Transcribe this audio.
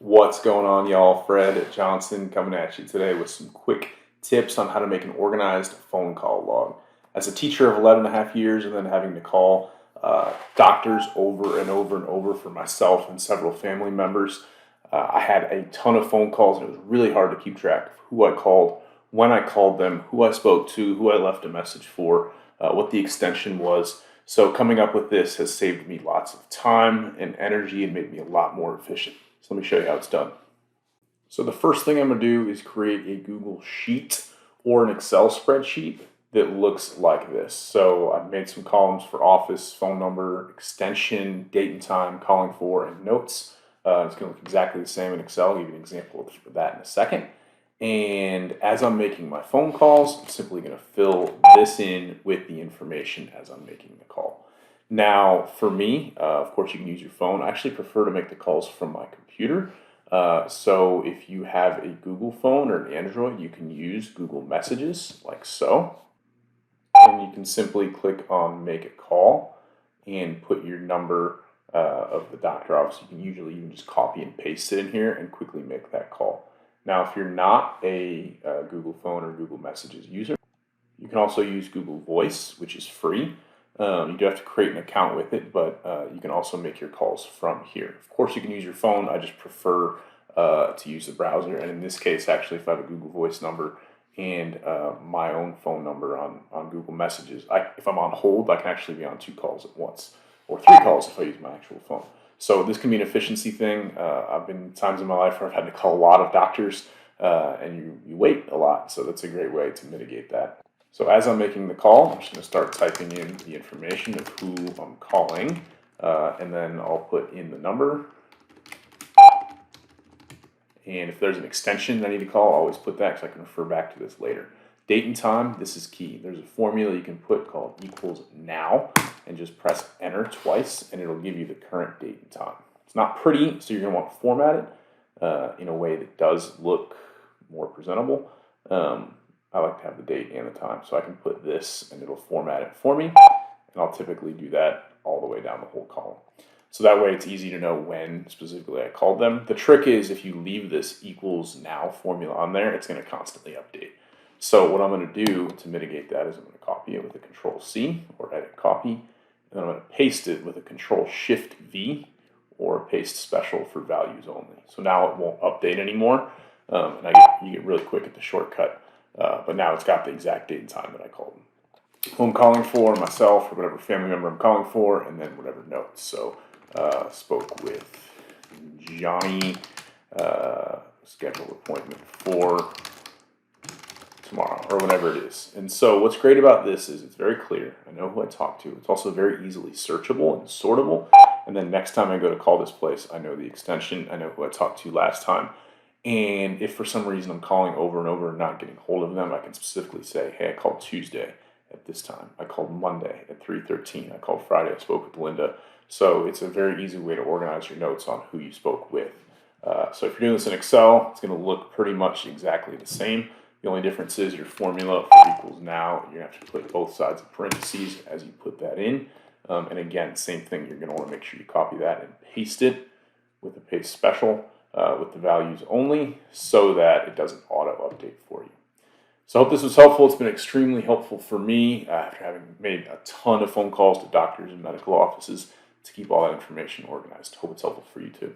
What's going on, y'all? Fred Johnson coming at you today with some quick tips on how to make an organized phone call log. As a teacher of 11 and a half years and then having to call doctors over and over and over for myself and several family members, I had a ton of phone calls and it was really hard to keep track of who I called, when I called them, who I spoke to, who I left a message for, what the extension was. So coming up with this has saved me lots of time and energy and made me a lot more efficient. So let me show you how it's done. So the first thing I'm going to do is create a Google Sheet or an Excel spreadsheet that looks like this. So I've made some columns for office, phone number, extension, date and time, calling for, and notes. It's going to look exactly the same in Excel. I'll give you an example of that in a second. And as I'm making my phone calls, I'm simply going to fill this in with the information as I'm making the call. Now, for me, of course, you can use your phone. I actually prefer to make the calls from my computer. So if you have a Google phone or an Android, you can use Google Messages like so. And you can simply click on Make a Call and put your number of the doctor office. You can usually even just copy and paste it in here and quickly make that call. Now, if you're not a Google phone or Google Messages user, you can also use Google Voice, which is free. You do have to create an account with it, but you can also make your calls from here. Of course, you can use your phone. I just prefer to use the browser. And in this case, actually, if I have a Google Voice number and my own phone number on Google Messages, if I'm on hold, I can actually be on 2 calls at once, or 3 calls if I use my actual phone. So this can be an efficiency thing. I've been times in my life where I've had to call a lot of doctors, and you wait a lot. So that's a great way to mitigate that. So as I'm making the call, I'm just going to start typing in the information of who I'm calling, and then I'll put in the number. And if there's an extension I need to call, I'll always put that because I can refer back to this later. Date and time, this is key. There's a formula you can put called equals now, and just press enter twice, and it'll give you the current date and time. It's not pretty, so you're going to want to format it in a way that does look more presentable. I like to have the date and the time, so I can put this and it'll format it for me, and I'll typically do that all the way down the whole column. So that way it's easy to know when specifically I called them. The trick is if you leave this equals now formula on there, it's going to constantly update. So what I'm going to do to mitigate that is I'm going to copy it with a Control-C or edit copy, and then I'm going to paste it with a Control-Shift-V or paste special for values only. So now it won't update anymore, and you get really quick at the shortcut. But now it's got the exact date and time that I called them. Who I'm calling for, myself, or whatever family member I'm calling for, and then whatever notes. So, spoke with Johnny, scheduled appointment for tomorrow, or whatever it is. And so what's great about this is it's very clear. I know who I talked to. It's also very easily searchable and sortable. And then next time I go to call this place, I know the extension. I know who I talked to last time. And if for some reason I'm calling over and over and not getting hold of them, I can specifically say, hey, I called Tuesday at this time. I called Monday at 3:13. I called Friday. I spoke with Linda. So it's a very easy way to organize your notes on who you spoke with. So if you're doing this in Excel, it's going to look pretty much exactly the same. The only difference is your formula for equals now. You're going to have to put both sides of parentheses as you put that in. And again, same thing. You're going to want to make sure you copy that and paste it with a paste special. With the values only, so that it doesn't auto-update for you. So I hope this was helpful. It's been extremely helpful for me after having made a ton of phone calls to doctors and medical offices to keep all that information organized. Hope it's helpful for you too.